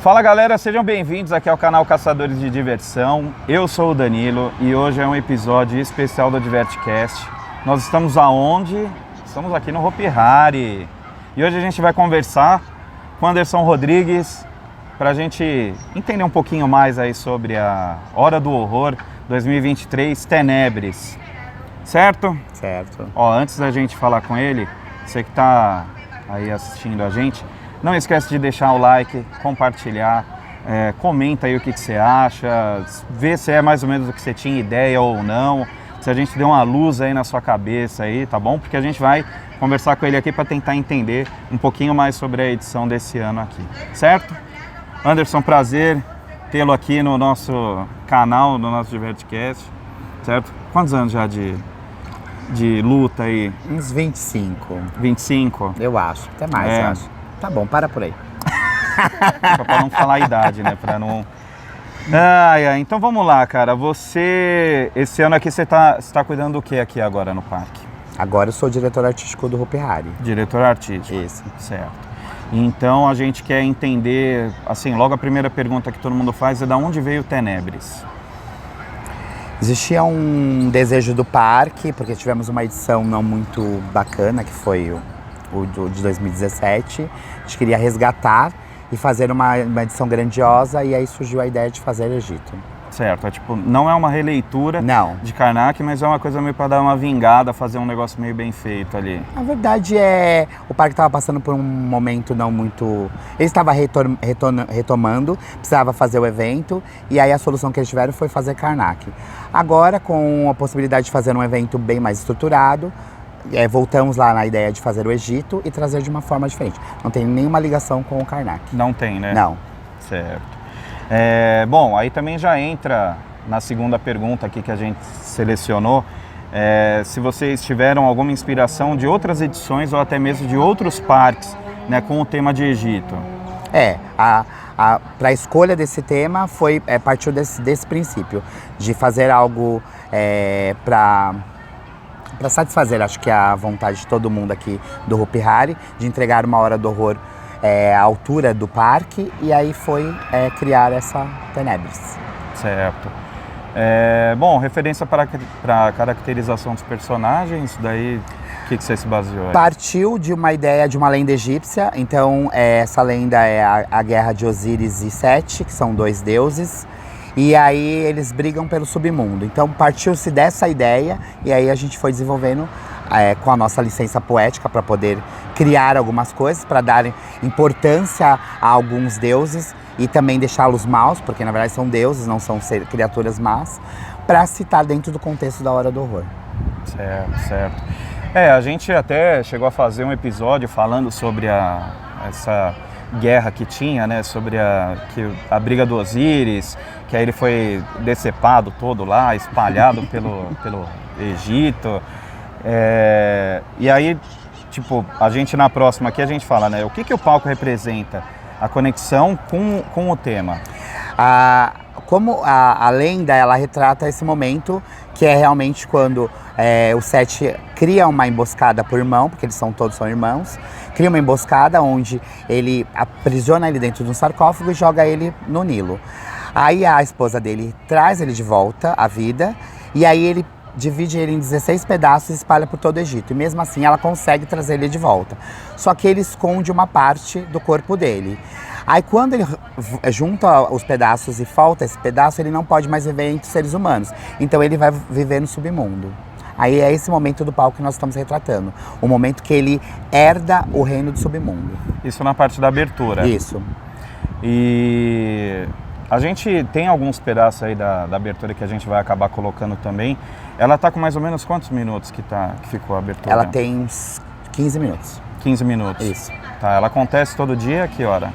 Fala galera, sejam bem-vindos aqui ao canal Caçadores de Diversão. Eu sou o Danilo e hoje é um episódio especial do Divertcast. Nós estamos aonde? Estamos aqui no Hopi Hari. E hoje a gente vai conversar com Anderson Rodrigues para a gente entender um pouquinho mais aí sobre a Hora do Horror 2023 Tenebres. Certo? Certo. Ó, antes da gente falar com ele, você que está aí assistindo a gente, não esquece de deixar o like, compartilhar, comenta aí o que você acha, vê se é mais ou menos o que você tinha ideia ou não, se a gente deu uma luz aí na sua cabeça aí, tá bom? Porque a gente vai conversar com ele aqui para tentar entender um pouquinho mais sobre a edição desse ano aqui, certo? Anderson, prazer tê-lo aqui no nosso canal, no nosso Divertcast, certo? Quantos anos já de luta aí? Uns 25. 25? Eu acho, até mais, eu acho. Tá bom, para por aí. Pra não falar a idade, né? Pra não... Então vamos lá, cara. Você, esse ano aqui, você tá cuidando do que aqui agora no parque? Agora eu sou diretor artístico do Hopi Hari. Diretor artístico. Isso. Certo. Então a gente quer entender, assim, logo a primeira pergunta que todo mundo faz é da onde veio o Tenebres? Existia um desejo do parque, porque tivemos uma edição não muito bacana, que foi o de 2017. A gente queria resgatar e fazer uma edição grandiosa, e aí surgiu a ideia de fazer Egito. Certo, tipo, não é uma releitura de Karnak, mas é uma coisa meio para dar uma vingada, fazer um negócio meio bem feito ali. Na verdade o parque estava passando por um momento não muito... Ele estava retomando, precisava fazer o evento, e aí a solução que eles tiveram foi fazer Karnak. Agora, com a possibilidade de fazer um evento bem mais estruturado, voltamos lá na ideia de fazer o Egito e trazer de uma forma diferente. Não tem nenhuma ligação com o Karnak. Não tem, né? Não. Certo. Bom, aí também já entra na segunda pergunta aqui que a gente selecionou, se vocês tiveram alguma inspiração de outras edições ou até mesmo de outros parques, né, com o tema de Egito. Para a escolha desse tema partiu desse princípio, de fazer algo para satisfazer, acho que a vontade de todo mundo aqui do Hopi Hari, de entregar uma hora do horror à altura do parque, e aí foi criar essa Tenebres. Certo. Bom, referência para a caracterização dos personagens, daí o que você se baseou? Partiu de uma ideia de uma lenda egípcia, então essa lenda é a guerra de Osíris e Sete, que são dois deuses, e aí eles brigam pelo submundo. Então partiu-se dessa ideia, e aí a gente foi desenvolvendo com a nossa licença poética para poder criar algumas coisas, para dar importância a alguns deuses e também deixá-los maus, porque na verdade são deuses, não são criaturas más, para citar dentro do contexto da Hora do Horror. Certo, certo. A gente até chegou a fazer um episódio falando sobre essa guerra que tinha, né, sobre a briga do Osíris, que aí ele foi decepado todo lá, espalhado pelo Egito. E aí, tipo, a gente na próxima aqui a gente fala, né, o que o palco representa? A conexão com o tema. Como a lenda, ela retrata esse momento, que é realmente quando o Sete cria uma emboscada por irmão, porque eles todos são irmãos, cria uma emboscada onde ele aprisiona ele dentro de um sarcófago e joga ele no Nilo. Aí a esposa dele traz ele de volta à vida, e aí ele divide ele em 16 pedaços e espalha por todo o Egito. E mesmo assim ela consegue trazer ele de volta. Só que ele esconde uma parte do corpo dele. Aí quando ele junta os pedaços e falta esse pedaço, ele não pode mais viver entre seres humanos. Então ele vai viver no submundo. Aí é esse momento do palco que nós estamos retratando. O momento que ele herda o reino do submundo. Isso na parte da abertura. Isso. E a gente tem alguns pedaços aí da abertura que a gente vai acabar colocando também. Ela tá com mais ou menos quantos minutos que ficou a abertura? Ela tem uns 15 minutos. 15 minutos. Isso. Tá, ela acontece todo dia, que hora?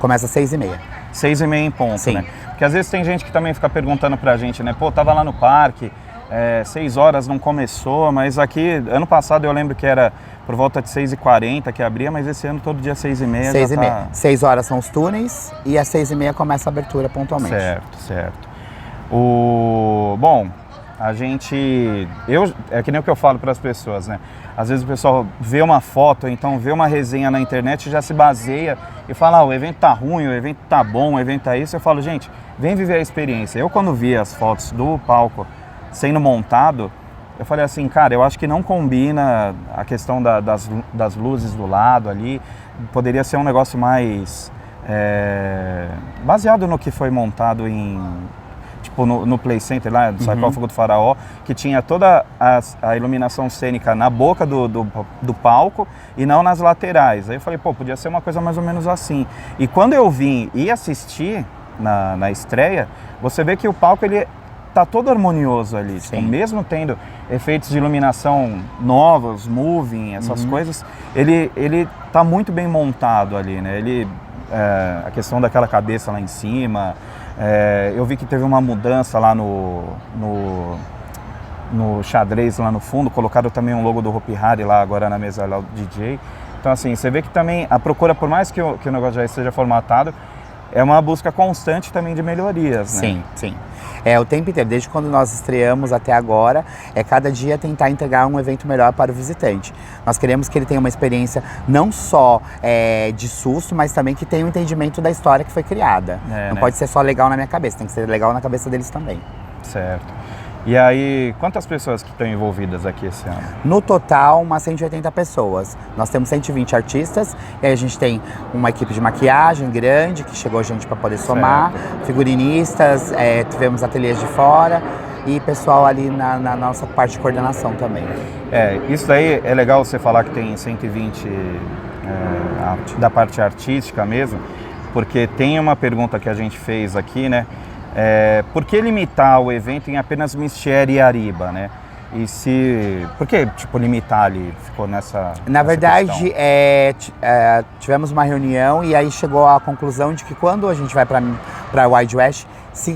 Começa às 6h30. 6h30 em ponto, Sim. Né? Porque às vezes tem gente que também fica perguntando pra gente, né? Pô, tava lá no parque, 6 horas não começou, mas aqui, ano passado eu lembro que era por volta de 6h40 que abria, mas esse ano todo dia 6h30 6h30. já tá... 6 horas são os túneis e às 6h30 começa a abertura pontualmente. Certo, certo. Bom, é que nem o que eu falo para as pessoas, né? Às vezes o pessoal vê uma foto, então vê uma resenha na internet e já se baseia e fala, o evento tá ruim, o evento tá bom, o evento tá isso. Eu falo, gente, vem viver a experiência. Eu, quando vi as fotos do palco sendo montado, eu falei assim, cara, eu acho que não combina a questão das luzes do lado ali. Poderia ser um negócio mais baseado no que foi montado tipo no Play Center lá, do Sarcófago do Faraó, que tinha toda a iluminação cênica na boca do palco e não nas laterais. Aí eu falei, pô, podia ser uma coisa mais ou menos assim. E quando eu vim e assisti na estreia, você vê que o palco, ele tá todo harmonioso ali, tipo, mesmo tendo efeitos de iluminação novos, moving, essas coisas, ele tá muito bem montado ali, né? A questão daquela cabeça lá em cima, eu vi que teve uma mudança lá no xadrez lá no fundo, colocaram também um logo do Hopi Hari lá agora na mesa lá do DJ. Então assim, você vê que também a procura, por mais que o negócio já esteja formatado, é uma busca constante também de melhorias, né? Sim, sim. O tempo inteiro, desde quando nós estreamos até agora, cada dia tentar entregar um evento melhor para o visitante. Nós queremos que ele tenha uma experiência não só de susto, mas também que tenha um entendimento da história que foi criada. Não pode ser só legal na minha cabeça, tem que ser legal na cabeça deles também. Certo. E aí, quantas pessoas que estão envolvidas aqui esse ano? No total, umas 180 pessoas. Nós temos 120 artistas, e aí a gente tem uma equipe de maquiagem grande, que chegou gente para poder somar, figurinistas, tivemos ateliês de fora e pessoal ali na nossa parte de coordenação também. Isso daí é legal você falar que tem 120 da parte artística mesmo, porque tem uma pergunta que a gente fez aqui, né? Por que limitar o evento em apenas Mistieri e Ariba, né? Por que, tipo, limitar ali? Ficou nessa Na verdade, tivemos uma reunião e aí chegou à conclusão de que quando a gente vai para Wild West,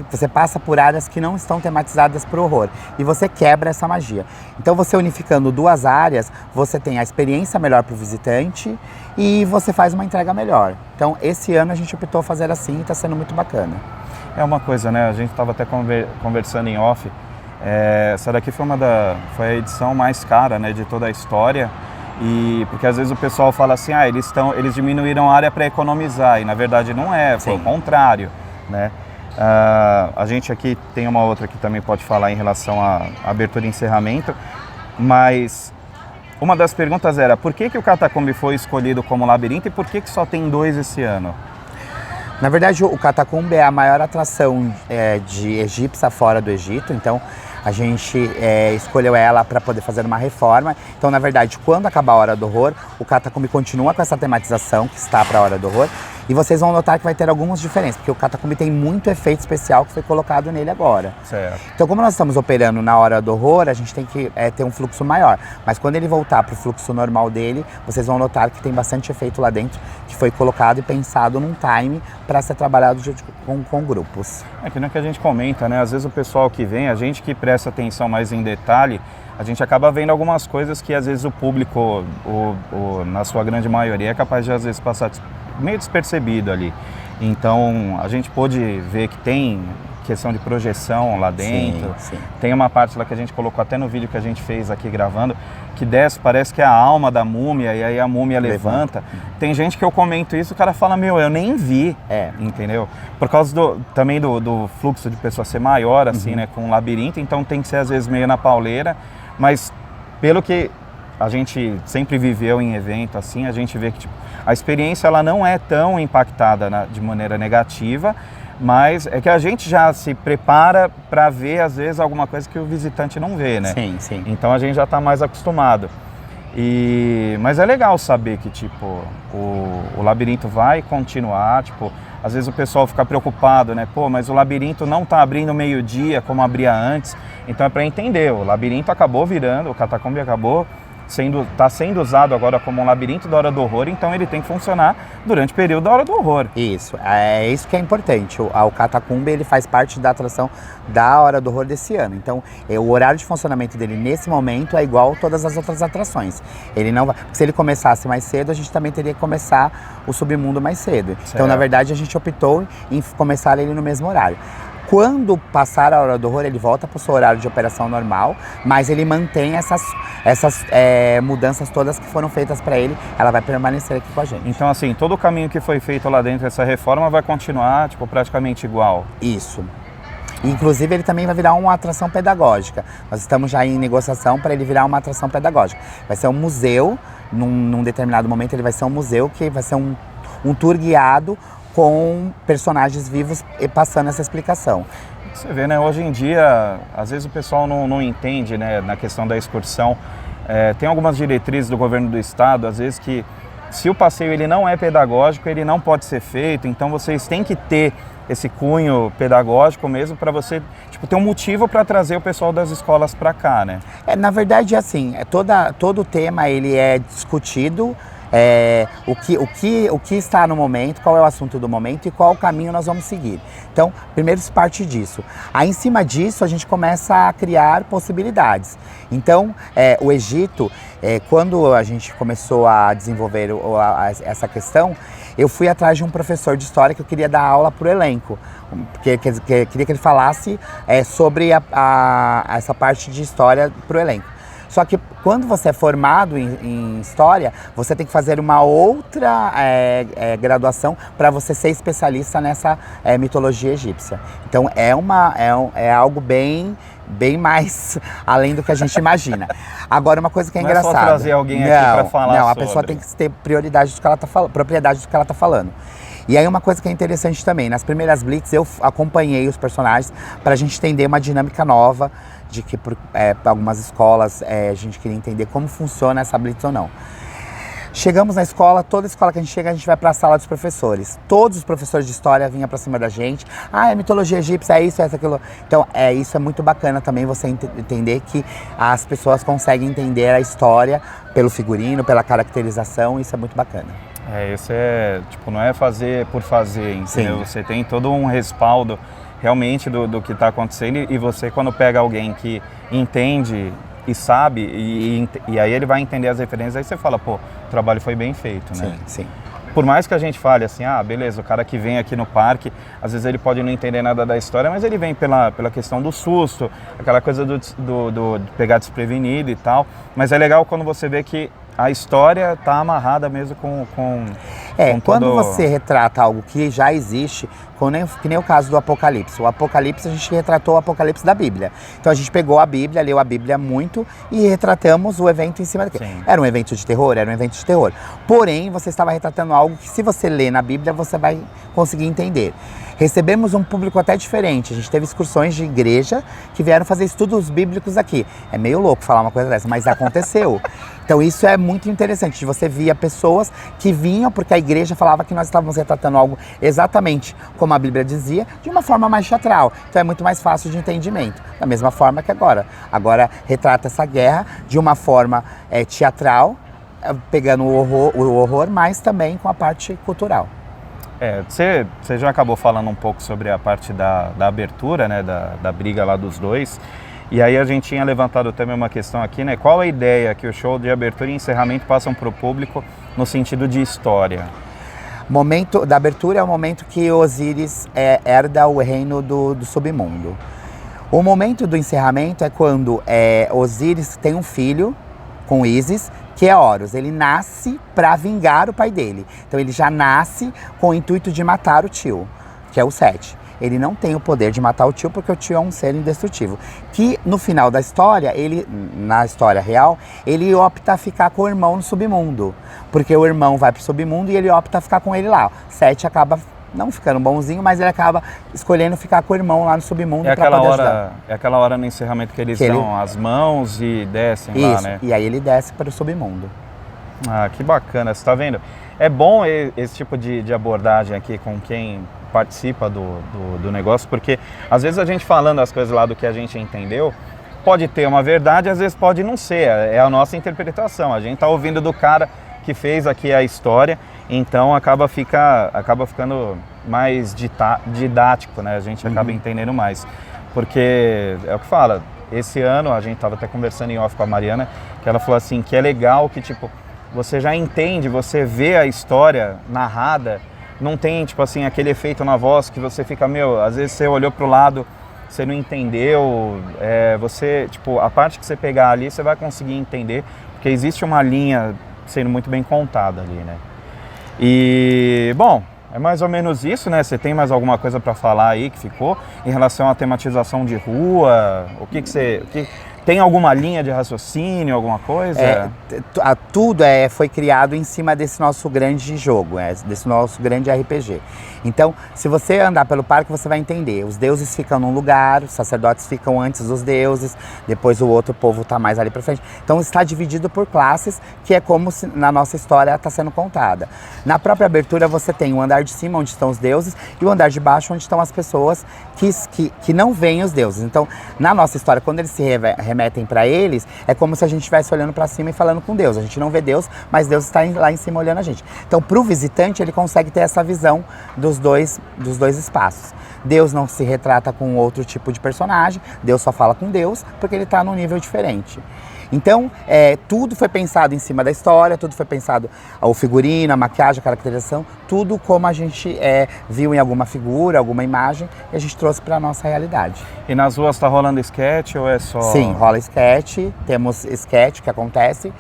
você passa por áreas que não estão tematizadas para o horror e você quebra essa magia. Então, você unificando duas áreas, você tem a experiência melhor para o visitante e você faz uma entrega melhor. Então, esse ano a gente optou fazer assim e está sendo muito bacana. É uma coisa, né? A gente estava até conversando em off. Essa daqui foi a edição mais cara, né, de toda a história. E porque às vezes o pessoal fala assim, eles diminuíram a área para economizar, e na verdade não foi o contrário, né? A gente aqui tem uma outra que também pode falar em relação à abertura e encerramento, mas uma das perguntas era por que o Catacumbi foi escolhido como labirinto e por que só tem 2 esse ano? Na verdade, o Catacumbi é a maior atração de egípcia fora do Egito, então a gente escolheu ela para poder fazer uma reforma. Então, na verdade, quando acabar a Hora do Horror, o Catacumbi continua com essa tematização que está para a Hora do Horror. E vocês vão notar que vai ter algumas diferenças, porque o Catacumbi tem muito efeito especial que foi colocado nele agora. Certo. Então, como nós estamos operando na Hora do Horror, a gente tem que ter um fluxo maior. Mas quando ele voltar para o fluxo normal dele, vocês vão notar que tem bastante efeito lá dentro, que foi colocado e pensado num time para ser trabalhado com grupos. Que não é que a gente comenta, né? Às vezes o pessoal que vem, a gente que presta atenção mais em detalhe, a gente acaba vendo algumas coisas que às vezes o público, na sua grande maioria, é capaz de às vezes passar meio despercebido ali. Então a gente pôde ver que tem questão de projeção lá dentro. Sim. Tem uma parte lá que a gente colocou até no vídeo que a gente fez aqui gravando, que desce, parece que é a alma da múmia, e aí a múmia levanta. Tem gente que eu comento isso, o cara fala, eu nem vi, entendeu? Por causa também do fluxo de pessoas ser maior, assim, né, com um labirinto, então tem que ser às vezes meio na pauleira, mas pelo que a gente sempre viveu em evento, assim, a gente vê que tipo, a experiência ela não é tão impactada de maneira negativa, mas é que a gente já se prepara para ver, às vezes, alguma coisa que o visitante não vê, né? Sim. Então a gente já está mais acostumado. Mas é legal saber que, tipo, o labirinto vai continuar, tipo, às vezes o pessoal fica preocupado, né? Pô, mas o labirinto não está abrindo meio-dia como abria antes. Então é para entender, o labirinto acabou virando, o Catacumbi acabou está sendo usado agora como um labirinto da Hora do Horror, então ele tem que funcionar durante o período da Hora do Horror. Isso, é isso que é importante. O Catacumbi, ele faz parte da atração da Hora do Horror desse ano. Então, o horário de funcionamento dele nesse momento é igual a todas as outras atrações. Ele não vai, se ele começasse mais cedo, a gente também teria que começar o Submundo mais cedo. Certo. Então, na verdade, a gente optou em começar ele no mesmo horário. Quando passar a hora do horror, ele volta para o seu horário de operação normal, mas ele mantém essas mudanças todas que foram feitas para ele, ela vai permanecer aqui com a gente. Então, assim, todo o caminho que foi feito lá dentro dessa reforma vai continuar, tipo, praticamente igual? Isso. Inclusive, ele também vai virar uma atração pedagógica. Nós estamos já em negociação para ele virar uma atração pedagógica. Vai ser um museu, num determinado momento ele vai ser um museu que vai ser um tour guiado com personagens vivos e passando essa explicação. Você vê, né? Hoje em dia, às vezes o pessoal não entende, né, na questão da excursão. Tem algumas diretrizes do governo do estado, às vezes, que se o passeio ele não é pedagógico, ele não pode ser feito. Então vocês têm que ter esse cunho pedagógico mesmo para você, tipo, ter um motivo para trazer o pessoal das escolas para cá, né? Na verdade, assim, todo o tema ele é discutido. O que está no momento, qual é o assunto do momento e qual o caminho nós vamos seguir. Então, primeiro se parte disso. Aí, em cima disso, a gente começa a criar possibilidades. Então, o Egito, quando a gente começou a desenvolver essa questão, eu fui atrás de um professor de história que eu queria dar aula para o elenco, porque queria que ele falasse sobre essa parte de história para o elenco. Só que quando você é formado em história, você tem que fazer uma outra graduação para você ser especialista nessa mitologia egípcia. Então é algo bem mais além do que a gente imagina. Agora, uma coisa que é engraçada. Não é só trazer alguém aqui para falar Não, a sobre. pessoa tem que ter prioridade do que ela tá falando, propriedade do que ela está falando. E aí uma coisa que é interessante também, nas primeiras Blitz eu acompanhei os personagens para a gente entender uma dinâmica nova, de que para algumas escolas a gente queria entender como funciona essa Blitz ou não. Chegamos na escola, toda escola que a gente chega, a gente vai para a sala dos professores. Todos os professores de história vinham para cima da gente. É mitologia egípcia, é isso, é aquilo. Então, isso é muito bacana também, você entender que as pessoas conseguem entender a história pelo figurino, pela caracterização, isso é muito bacana. Isso tipo, não é fazer por fazer, entendeu? Sim. Você tem todo um respaldo realmente do que está acontecendo e você, quando pega alguém que entende e sabe, e aí ele vai entender as referências, aí você fala, pô, o trabalho foi bem feito, né? Sim. Por mais que a gente fale assim, beleza, o cara que vem aqui no parque, às vezes ele pode não entender nada da história, mas ele vem pela questão do susto, aquela coisa de pegar desprevenido e tal, mas é legal quando você vê que a história está amarrada mesmo com quando você retrata algo que já existe, que nem o caso do Apocalipse. O Apocalipse, a gente retratou o Apocalipse da Bíblia. Então a gente pegou a Bíblia, leu a Bíblia muito e retratamos o evento em cima daquilo. Era um evento de terror? Era um evento de terror. Porém, você estava retratando algo que, se você ler na Bíblia, você vai conseguir entender. Recebemos um público até diferente. A gente teve excursões de igreja que vieram fazer estudos bíblicos aqui. É meio louco falar uma coisa dessa, mas aconteceu. Então isso é muito interessante. Você via pessoas que vinham porque a igreja falava que nós estávamos retratando algo exatamente como a Bíblia dizia, de uma forma mais teatral. Então é muito mais fácil de entendimento. Da mesma forma que agora. Agora retrata essa guerra de uma forma teatral, pegando o horror, mas também com a parte cultural. Você já acabou falando um pouco sobre a parte da abertura, né, da briga lá dos dois. E aí a gente tinha levantado também uma questão aqui, né? Qual a ideia que o show de abertura e encerramento passam para o público no sentido de história? O momento da abertura é o momento que Osíris herda o reino do submundo. O momento do encerramento é quando Osíris tem um filho com Ísis, que é Horus. Ele nasce para vingar o pai dele. Então ele já nasce com o intuito de matar o tio, que é o Sete. Ele não tem o poder de matar o tio porque o tio é um ser indestrutível. Que no final da história, na história real, ele opta a ficar com o irmão no submundo. Porque o irmão vai pro submundo e ele opta a ficar com ele lá. Sete acaba não ficando bonzinho, mas ele acaba escolhendo ficar com o irmão lá no submundo para poder ajudar. É aquela hora no encerramento que eles dão as mãos e descem lá, né? E aí ele desce para o submundo. Que bacana, você tá vendo? É bom esse tipo de abordagem aqui com quem participa do negócio, porque às vezes a gente falando as coisas lá do que a gente entendeu, pode ter uma verdade, às vezes pode não ser, é a nossa interpretação, a gente tá ouvindo do cara que fez aqui a história, então acaba ficando mais didático, né? A gente acaba entendendo mais, porque é o que fala, esse ano a gente tava até conversando em off com a Mariana, que ela falou assim, que é legal que tipo, você já entende, você vê a história narrada não tem, tipo assim, aquele efeito na voz que você fica, às vezes você olhou pro lado, você não entendeu, você, tipo, a parte que você pegar ali, você vai conseguir entender, porque existe uma linha sendo muito bem contada ali, né? E, bom, é mais ou menos isso, né? Você tem mais alguma coisa para falar aí que ficou em relação à tematização de rua? Tem alguma linha de raciocínio, alguma coisa? Tudo foi criado em cima desse nosso grande jogo, desse nosso grande RPG. Então, se você andar pelo parque, você vai entender. Os deuses ficam num lugar, os sacerdotes ficam antes dos deuses, depois o outro povo está mais ali para frente. Então, está dividido por classes, que é como se na nossa história está sendo contada. Na própria abertura, você tem o andar de cima, onde estão os deuses, e o andar de baixo, onde estão as pessoas que não veem os deuses. Então, na nossa história, quando eles se remetem para eles, é como se a gente estivesse olhando para cima e falando com Deus. A gente não vê Deus, mas Deus está lá em cima olhando a gente. Então, para o visitante, ele consegue ter essa visão dos dois espaços. Deus não se retrata com outro tipo de personagem, Deus só fala com Deus, porque ele está num nível diferente. Então, tudo foi pensado em cima da história, tudo foi pensado, o figurino, a maquiagem, a caracterização, tudo como a gente viu em alguma figura, alguma imagem, e a gente trouxe para a nossa realidade. E nas ruas está rolando sketch ou é só... Sim, rola sketch, temos sketch que acontece,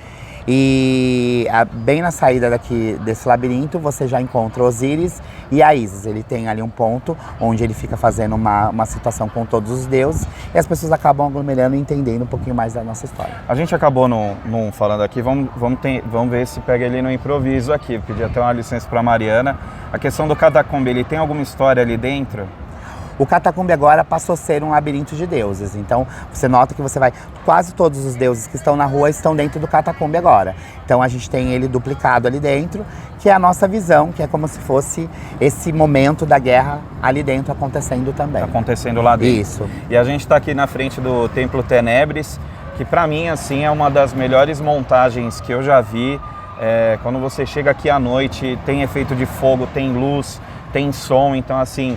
e bem na saída desse labirinto você já encontra Osíris e a Ísis. Ele tem ali um ponto onde ele fica fazendo uma situação com todos os deuses e as pessoas acabam aglomerando e entendendo um pouquinho mais da nossa história. A gente acabou não falando aqui, vamos ver se pega ele no improviso aqui, pedir até uma licença para Mariana. A questão do catacumbi, ele tem alguma história ali dentro? O catacumbi agora passou a ser um labirinto de deuses, então você nota que quase todos os deuses que estão na rua estão dentro do catacumbi agora. Então a gente tem ele duplicado ali dentro, que é a nossa visão, que é como se fosse esse momento da guerra ali dentro acontecendo também. Acontecendo lá dentro. Isso. E a gente está aqui na frente do Templo Tenebris, que para mim assim é uma das melhores montagens que eu já vi. Quando você chega aqui à noite, tem efeito de fogo, tem luz, tem som, então assim...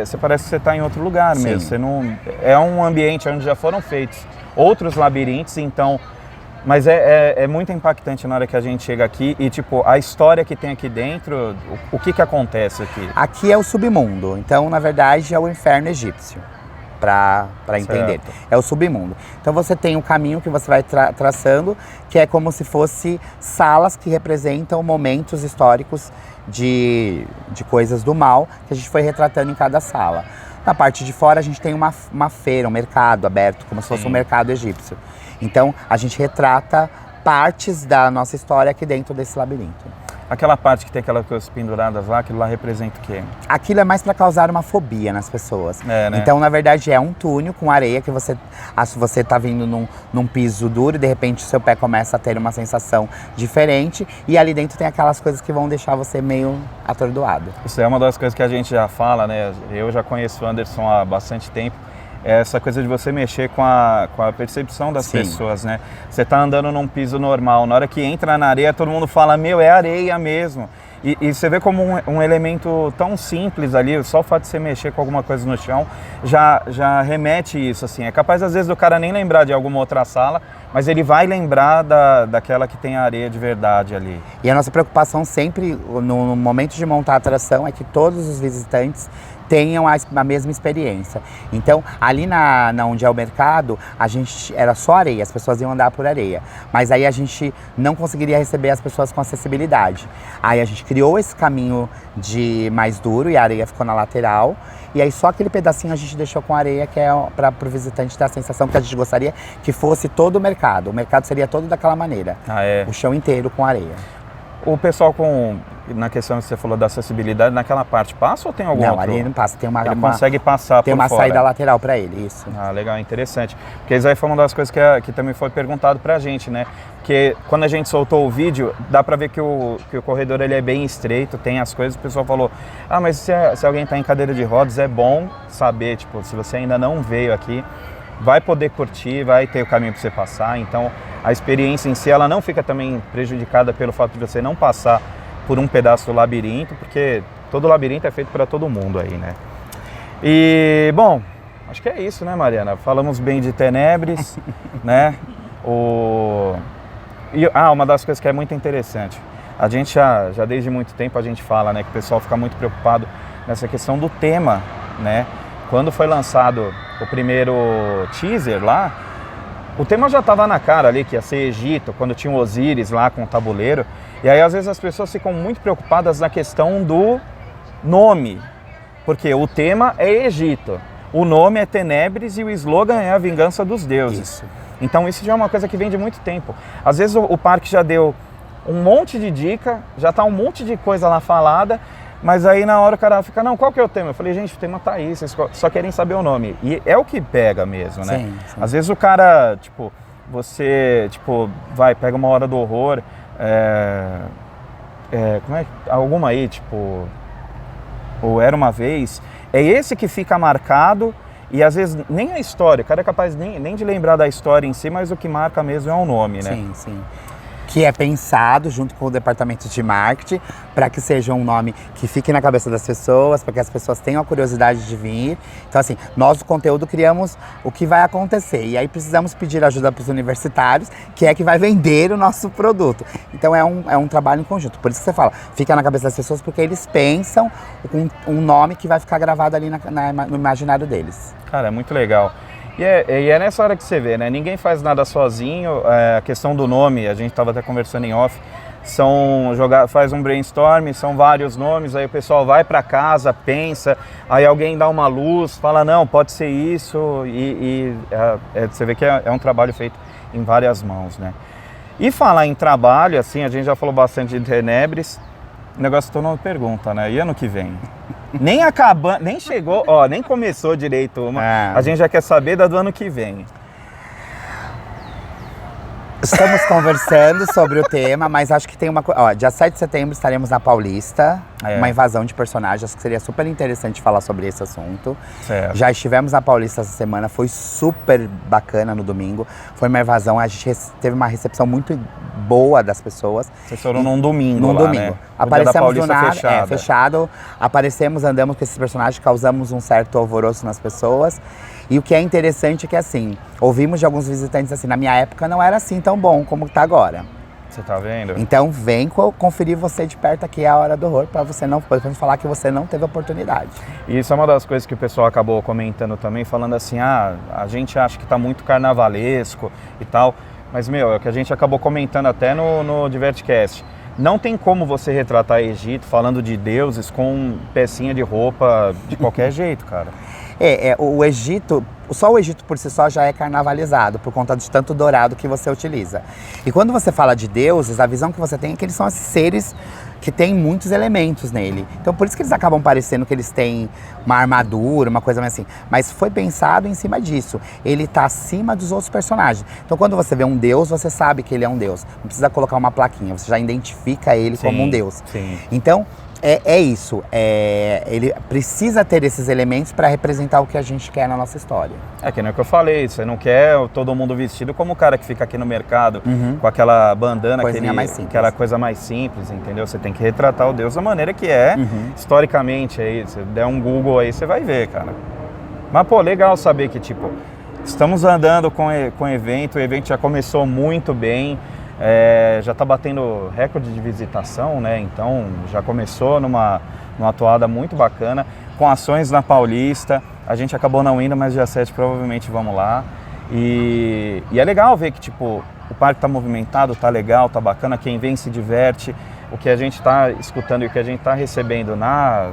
você parece que você está em outro lugar mesmo. Você não, é um ambiente onde já foram feitos outros labirintos, então... Mas é muito impactante na hora que a gente chega aqui e, tipo, a história que tem aqui dentro, o que acontece aqui? Aqui é o submundo, então, na verdade, é o inferno egípcio, para entender. É o submundo. Então você tem um caminho que você vai traçando, que é como se fosse salas que representam momentos históricos de coisas do mal que a gente foi retratando em cada sala. Na parte de fora a gente tem uma feira, um mercado aberto, como se fosse um mercado egípcio. Então a gente retrata partes da nossa história aqui dentro desse labirinto. Aquela parte que tem aquelas coisas penduradas lá, aquilo lá representa o quê? Aquilo é mais para causar uma fobia nas pessoas. Né? Então, na verdade, é um túnel com areia que você tá vindo num piso duro e de repente o seu pé começa a ter uma sensação diferente e ali dentro tem aquelas coisas que vão deixar você meio atordoado. Isso é uma das coisas que a gente já fala, né? Eu já conheço o Anderson há bastante tempo. É essa coisa de você mexer com a percepção das pessoas, né? Você tá andando num piso normal, na hora que entra na areia, todo mundo fala, é areia mesmo. E você vê como um elemento tão simples ali, só o fato de você mexer com alguma coisa no chão, já remete isso, assim. É capaz, às vezes, do cara nem lembrar de alguma outra sala, mas ele vai lembrar daquela que tem areia de verdade ali. E a nossa preocupação sempre, no momento de montar a atração, é que todos os visitantes tenham a mesma experiência. Então, ali onde é o mercado, a gente era só areia, as pessoas iam andar por areia. Mas aí a gente não conseguiria receber as pessoas com acessibilidade. Aí a gente criou esse caminho de mais duro e a areia ficou na lateral. E aí só aquele pedacinho a gente deixou com areia, que é para o visitante ter a sensação que a gente gostaria que fosse todo o mercado. O mercado seria todo daquela maneira. O chão inteiro com areia. O pessoal na questão que você falou da acessibilidade, naquela parte passa ou tem algum outro? Não, ali não passa, ele consegue passar por fora. Tem uma saída lateral para ele, isso. Ah, legal, interessante. Porque isso aí foi uma das coisas que também foi perguntado pra gente, né? Porque quando a gente soltou o vídeo, dá pra ver que o corredor ele é bem estreito, tem as coisas, o pessoal falou, mas se alguém tá em cadeira de rodas, é bom saber, tipo, se você ainda não veio aqui, vai poder curtir, vai ter o caminho para você passar, então a experiência em si, ela não fica também prejudicada pelo fato de você não passar por um pedaço do labirinto, porque todo labirinto é feito para todo mundo aí, né? E, bom, acho que é isso, né, Mariana? Falamos bem de Tenebris, né? Uma das coisas que é muito interessante, a gente já desde muito tempo a gente fala, né, que o pessoal fica muito preocupado nessa questão do tema, né? Quando foi lançado o primeiro teaser lá, o tema já estava na cara ali, que ia ser Egito, quando tinha o Osíris lá com o tabuleiro. E aí às vezes as pessoas ficam muito preocupadas na questão do nome, porque o tema é Egito, o nome é Tenebres e o slogan é a vingança dos deuses. Isso. Então isso já é uma coisa que vem de muito tempo. Às vezes o parque já deu um monte de dica, já está um monte de coisa lá falada, mas aí na hora o cara fica, não, qual que é o tema? Eu falei, gente, o tema tá aí, vocês só querem saber o nome. E é o que pega mesmo, né? Sim, sim. Às vezes o cara, tipo, você, tipo, vai, pega uma hora do horror, como é que, alguma aí, tipo, ou Era Uma Vez, é esse que fica marcado e às vezes nem a história, o cara é capaz nem de lembrar da história em si, mas o que marca mesmo é o nome, né? Sim, sim. Que é pensado junto com o departamento de marketing para que seja um nome que fique na cabeça das pessoas, para que as pessoas tenham a curiosidade de vir. Então, assim, nós do conteúdo criamos o que vai acontecer e aí precisamos pedir ajuda para os universitários, que é que vai vender o nosso produto. Então, é um trabalho em conjunto. Por isso que você fala, fica na cabeça das pessoas porque eles pensam um nome que vai ficar gravado ali no imaginário deles. Cara, é muito legal. E é nessa hora que você vê, né? Ninguém faz nada sozinho. A questão do nome, a gente estava até conversando em off, faz um brainstorm, são vários nomes, aí o pessoal vai para casa, pensa, aí alguém dá uma luz, fala, não, pode ser isso, você vê que é um trabalho feito em várias mãos, né? E falar em trabalho, assim, a gente já falou bastante de Tenebres, o negócio tornou pergunta, né? E ano que vem? Nem chegou, nem começou direito uma. A gente já quer saber do ano que vem. Estamos conversando sobre o tema, mas acho que tem uma coisa. Dia 7 de setembro estaremos na Paulista, uma invasão de personagens. Acho que seria super interessante falar sobre esse assunto. Certo. Já estivemos na Paulista essa semana, foi super bacana no domingo. Foi uma invasão, a gente teve uma recepção muito boa das pessoas. Vocês foram num domingo lá, domingo. Né? Aparecemos do nada, fechado. Aparecemos, andamos com esses personagens, causamos um certo alvoroço nas pessoas. E o que é interessante é que, assim, ouvimos de alguns visitantes assim, na minha época não era assim tão bom como tá agora. Você tá vendo? Então vem conferir você de perto aqui a Hora do Horror pra você não falar que você não teve oportunidade. E isso é uma das coisas que o pessoal acabou comentando também, falando assim, a gente acha que tá muito carnavalesco e tal, mas, é o que a gente acabou comentando até no Divertcast. Não tem como você retratar Egito falando de deuses com pecinha de roupa de qualquer jeito, cara. O Egito, só o Egito por si só já é carnavalizado, por conta de tanto dourado que você utiliza. E quando você fala de deuses, a visão que você tem é que eles são esses seres que têm muitos elementos nele. Então por isso que eles acabam parecendo que eles têm uma armadura, uma coisa mais assim. Mas foi pensado em cima disso. Ele está acima dos outros personagens. Então quando você vê um deus, você sabe que ele é um deus. Não precisa colocar uma plaquinha, você já identifica ele como um deus. Sim. Então, isso. Ele precisa ter esses elementos para representar o que a gente quer na nossa história. Que nem o que eu falei, você não quer todo mundo vestido como o cara que fica aqui no mercado, com aquela bandana, aquela coisa mais simples, entendeu? Você tem que retratar o Deus da maneira que é, historicamente, aí, se der um Google aí, você vai ver, cara. Mas, pô, legal saber que, tipo, estamos andando com o evento já começou muito bem, já está batendo recorde de visitação, né? Então já começou numa toada muito bacana, com ações na Paulista. A gente acabou não indo, mas dia 7 provavelmente vamos lá. E é legal ver que, tipo, o parque está movimentado, está legal, está bacana, quem vem se diverte. O que a gente está escutando e o que a gente está recebendo na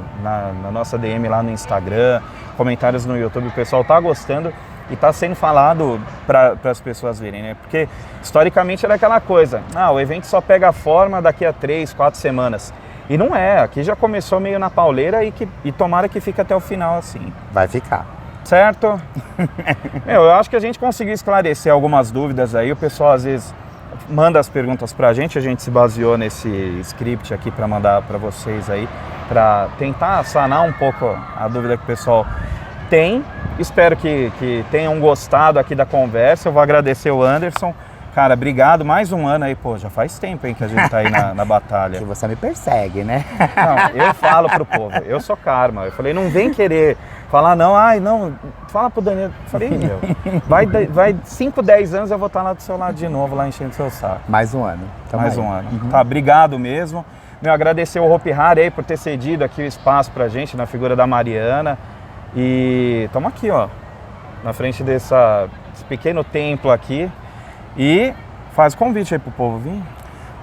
nossa DM lá no Instagram, comentários no YouTube, o pessoal está gostando. E está sendo falado para as pessoas verem, né? Porque historicamente era aquela coisa, o evento só pega forma daqui a 3, 4 semanas. E não é, aqui já começou meio na pauleira e tomara que fique até o final assim. Vai ficar. Certo? Eu acho que a gente conseguiu esclarecer algumas dúvidas aí, o pessoal às vezes manda as perguntas pra gente se baseou nesse script aqui para mandar para vocês aí, para tentar sanar um pouco a dúvida que o pessoal tem. Espero que tenham gostado aqui da conversa. Eu vou agradecer o Anderson. Cara, obrigado. Mais um ano aí, pô, já faz tempo, hein, que a gente tá aí na batalha. Que você me persegue, né? Não, eu falo pro povo, eu sou karma. Eu falei, não vem querer Falar não, não, fala pro Danilo. Falei, meu, vai 5, 10 anos eu vou estar lá do seu lado de novo, lá enchendo seu saco. Mais um ano. Mais um ano. Tá, obrigado mesmo. Meu, agradecer o Hopi Hari aí por ter cedido aqui o espaço pra gente, na figura da Mariana. E estamos aqui, ó, na frente desse pequeno templo aqui. E faz convite aí pro povo vir.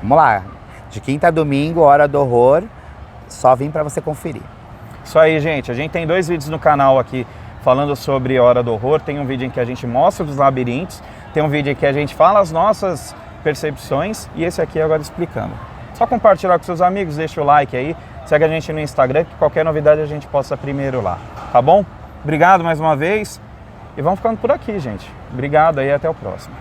Vamos lá. De quinta a domingo, Hora do Horror. Só vim pra você conferir. Isso aí, gente. A gente tem 2 vídeos no canal aqui falando sobre Hora do Horror. Tem um vídeo em que a gente mostra os labirintos. Tem um vídeo em que a gente fala as nossas percepções. E esse aqui agora explicando. Só compartilhar com seus amigos, deixa o like aí. Segue a gente no Instagram, que qualquer novidade a gente posta primeiro lá. Tá bom? Obrigado mais uma vez. E vamos ficando por aqui, gente. Obrigado aí, até o próximo.